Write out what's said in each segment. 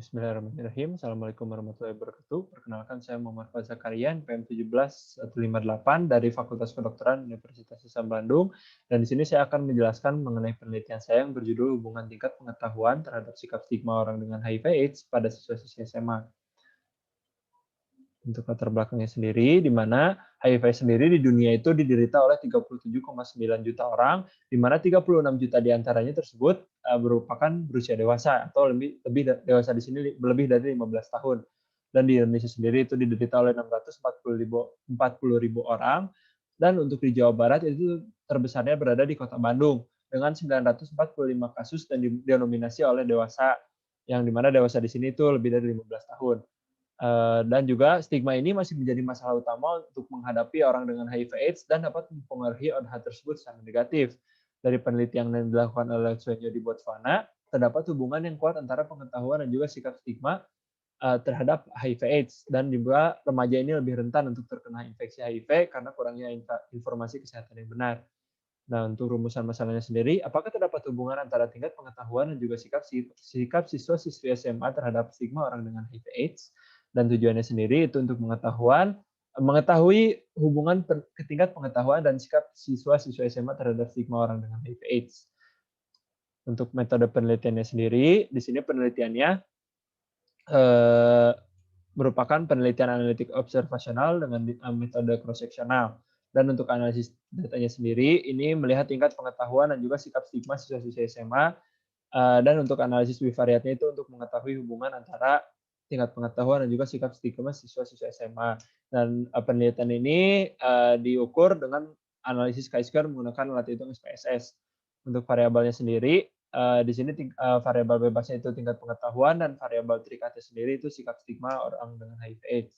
Bismillahirrahmanirrahim. Assalamualaikum warahmatullahi wabarakatuh. Perkenalkan, saya Muhammad Faza Karyan, PM 17158 dari Fakultas Kedokteran Universitas Islam Bandung. Dan di sini saya akan menjelaskan mengenai penelitian saya yang berjudul hubungan tingkat pengetahuan terhadap sikap stigma orang dengan HIV/AIDS pada siswa-siswi SMA. Untuk latar belakangnya sendiri, di mana HIV sendiri di dunia itu diderita oleh 37,9 juta orang, di mana 36 juta diantaranya tersebut merupakan berusia dewasa atau lebih dewasa di sini lebih dari 15 tahun. Dan di Indonesia sendiri itu diderita oleh 640.000 orang, dan untuk di Jawa Barat itu terbesarnya berada di Kota Bandung dengan 945 kasus dan didominasi oleh dewasa, yang di mana dewasa di sini itu lebih dari 15 tahun. Dan juga stigma ini masih menjadi masalah utama untuk menghadapi orang dengan HIV/AIDS dan dapat mempengaruhi hal tersebut secara negatif. Dari penelitian yang dilakukan oleh Swenyo di Botswana, terdapat hubungan yang kuat antara pengetahuan dan juga sikap stigma terhadap HIV/AIDS, dan juga remaja ini lebih rentan untuk terkena infeksi HIV karena kurangnya informasi kesehatan yang benar. Nah, untuk rumusan masalahnya sendiri, apakah terdapat hubungan antara tingkat pengetahuan dan juga sikap siswa-siswi SMA terhadap stigma orang dengan HIV/AIDS? Dan tujuannya sendiri itu untuk mengetahui hubungan tingkat pengetahuan dan sikap siswa-siswa SMA terhadap stigma orang dengan HIV/AIDS. Untuk metode penelitiannya sendiri, di sini penelitiannya merupakan penelitian analitik observasional dengan metode cross-seksional. Dan untuk analisis datanya sendiri, ini melihat tingkat pengetahuan dan juga sikap stigma siswa-siswa SMA. Dan untuk analisis bivariatnya itu untuk mengetahui hubungan antara tingkat pengetahuan dan juga sikap stigma siswa-siswa SMA. Dan penelitian ini diukur dengan analisis chi-square menggunakan alat hitung SPSS. Untuk variabelnya sendiri, di sini variabel bebasnya itu tingkat pengetahuan, dan variabel terikatnya sendiri itu sikap stigma orang dengan HIV/AIDS.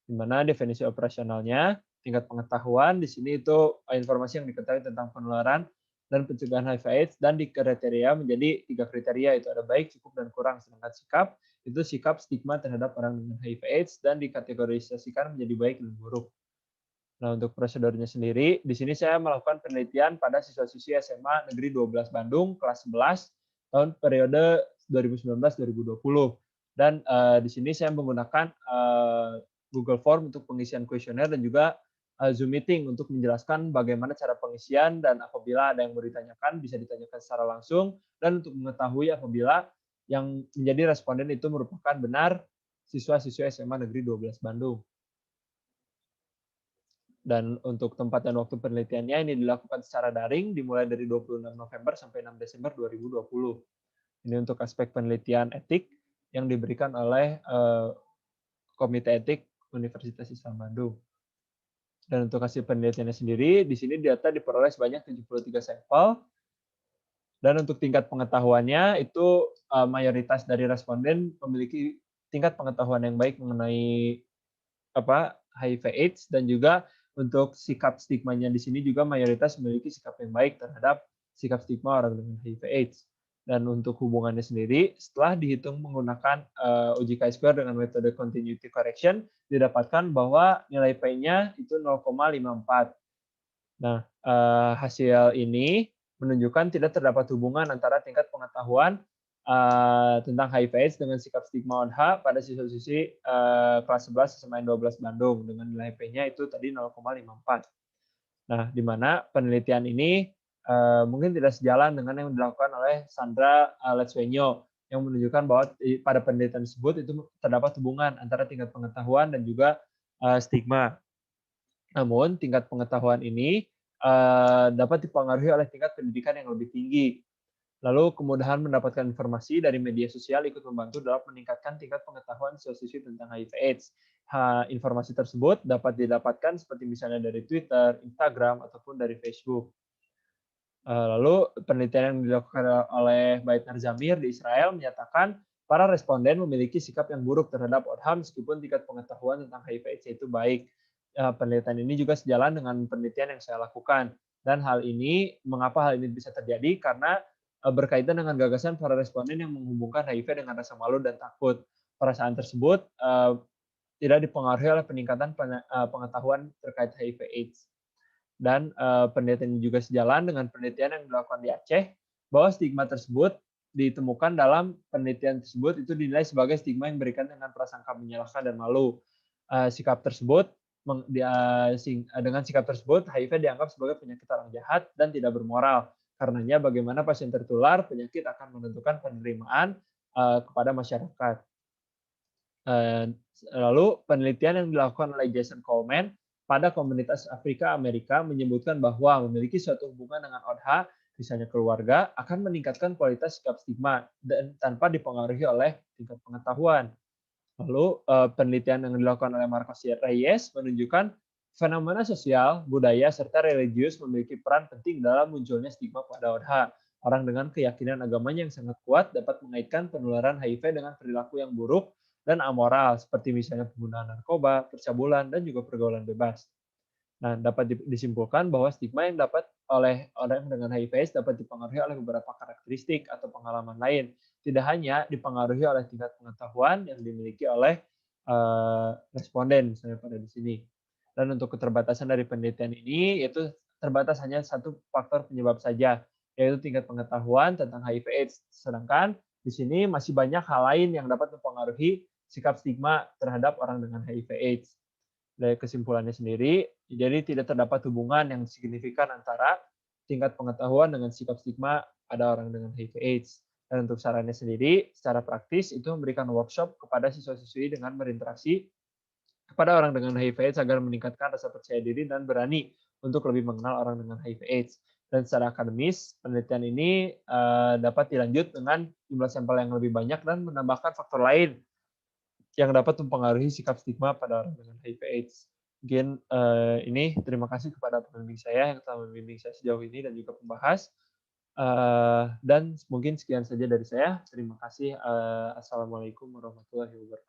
Di mana definisi operasionalnya, tingkat pengetahuan di sini itu informasi yang diketahui tentang penularan dan pencegahan HIV/AIDS, dan di kriteria menjadi 3 kriteria, itu ada baik, cukup, dan kurang. Sedangkan sikap itu sikap stigma terhadap orang dengan HIV/AIDS dan dikategorisasikan menjadi baik dan buruk. Nah, untuk prosedurnya sendiri, di sini saya melakukan penelitian pada siswa-siswi SMA Negeri 12 Bandung kelas 11 tahun periode 2019-2020. Dan di sini saya menggunakan Google Form untuk pengisian kuesioner dan juga Zoom meeting untuk menjelaskan bagaimana cara pengisian, dan apabila ada yang mau ditanyakan bisa ditanyakan secara langsung, dan untuk mengetahui apabila yang menjadi responden itu merupakan benar siswa-siswa SMA Negeri 12 Bandung. Dan untuk tempat dan waktu penelitiannya ini dilakukan secara daring dimulai dari 26 November sampai 6 Desember 2020. Ini untuk aspek penelitian etik yang diberikan oleh Komite Etik Universitas Islam Bandung. Dan untuk hasil penelitiannya sendiri, di sini data diperoleh sebanyak 73 sampel. Dan untuk tingkat pengetahuannya itu mayoritas dari responden memiliki tingkat pengetahuan yang baik mengenai HIV/AIDS, dan juga untuk sikap stigmanya di sini juga mayoritas memiliki sikap yang baik terhadap sikap stigma orang dengan HIV/AIDS. Dan untuk hubungannya sendiri, setelah dihitung menggunakan uji chi-square dengan metode continuity correction, didapatkan bahwa nilai P-nya itu 0,54. Nah, hasil ini menunjukkan tidak terdapat hubungan antara tingkat pengetahuan tentang HIV/AIDS dengan sikap stigma ONH pada siswa-siswi kelas 11 SMA 12 Bandung dengan nilai P-nya itu tadi 0,54. Nah, di mana penelitian ini mungkin tidak sejalan dengan yang dilakukan oleh Sandra Letswenyo, yang menunjukkan bahwa pada penelitian tersebut itu terdapat hubungan antara tingkat pengetahuan dan juga stigma. Namun, tingkat pengetahuan ini dapat dipengaruhi oleh tingkat pendidikan yang lebih tinggi. Lalu kemudahan mendapatkan informasi dari media sosial ikut membantu dalam meningkatkan tingkat pengetahuan siswa-siswi tentang HIV/AIDS. Informasi tersebut dapat didapatkan seperti misalnya dari Twitter, Instagram, ataupun dari Facebook. Lalu penelitian yang dilakukan oleh Bait Narzamir di Israel menyatakan para responden memiliki sikap yang buruk terhadap ODHA meskipun tingkat pengetahuan tentang HIV/AIDS itu baik. Penelitian ini juga sejalan dengan penelitian yang saya lakukan. Dan mengapa hal ini bisa terjadi? Karena berkaitan dengan gagasan para responden yang menghubungkan HIV dengan rasa malu dan takut. Perasaan tersebut tidak dipengaruhi oleh peningkatan pengetahuan terkait HIV/AIDS. Dan penelitian ini juga sejalan dengan penelitian yang dilakukan di Aceh, bahwa stigma tersebut ditemukan dalam penelitian tersebut itu dinilai sebagai stigma yang berikan dengan prasangka menyalahkan dan malu. Sikap tersebut dengan sikap tersebut HIV dianggap sebagai penyakit orang jahat dan tidak bermoral. Karenanya bagaimana pasien tertular penyakit akan menentukan penerimaan kepada masyarakat. Lalu penelitian yang dilakukan oleh Jason Coleman pada komunitas Afrika Amerika menyebutkan bahwa memiliki suatu hubungan dengan ODH, misalnya keluarga, akan meningkatkan kualitas sikap stigma dan tanpa dipengaruhi oleh tingkat pengetahuan. Lalu penelitian yang dilakukan oleh Marcos Reyes menunjukkan fenomena sosial, budaya, serta religius memiliki peran penting dalam munculnya stigma pada ODH. Orang dengan keyakinan agamanya yang sangat kuat dapat mengaitkan penularan HIV dengan perilaku yang buruk dan amoral, seperti misalnya penggunaan narkoba, percabulan, dan juga pergaulan bebas. Nah, dapat disimpulkan bahwa stigma yang dapat oleh orang dengan HIV/AIDS dapat dipengaruhi oleh beberapa karakteristik atau pengalaman lain, tidak hanya dipengaruhi oleh tingkat pengetahuan yang dimiliki oleh responden, misalnya pada di sini. Dan untuk keterbatasan dari penelitian ini, yaitu terbatas hanya satu faktor penyebab saja, yaitu tingkat pengetahuan tentang HIV/AIDS. Sedangkan di sini masih banyak hal lain yang dapat mempengaruhi sikap stigma terhadap orang dengan HIV/AIDS. Dari kesimpulannya sendiri, jadi tidak terdapat hubungan yang signifikan antara tingkat pengetahuan dengan sikap stigma pada orang dengan HIV/AIDS. Dan untuk sarannya sendiri, secara praktis itu memberikan workshop kepada siswa-siswi dengan berinteraksi kepada orang dengan HIV/AIDS agar meningkatkan rasa percaya diri dan berani untuk lebih mengenal orang dengan HIV/AIDS. Dan secara akademis, penelitian ini dapat dilanjut dengan jumlah sampel yang lebih banyak dan menambahkan faktor lain yang dapat mempengaruhi sikap stigma pada orang dengan HIV/AIDS. Mungkin ini terima kasih kepada pembimbing saya yang telah membimbing saya sejauh ini dan juga pembahas. Dan mungkin sekian saja dari saya. Terima kasih. Assalamualaikum warahmatullahi wabarakatuh.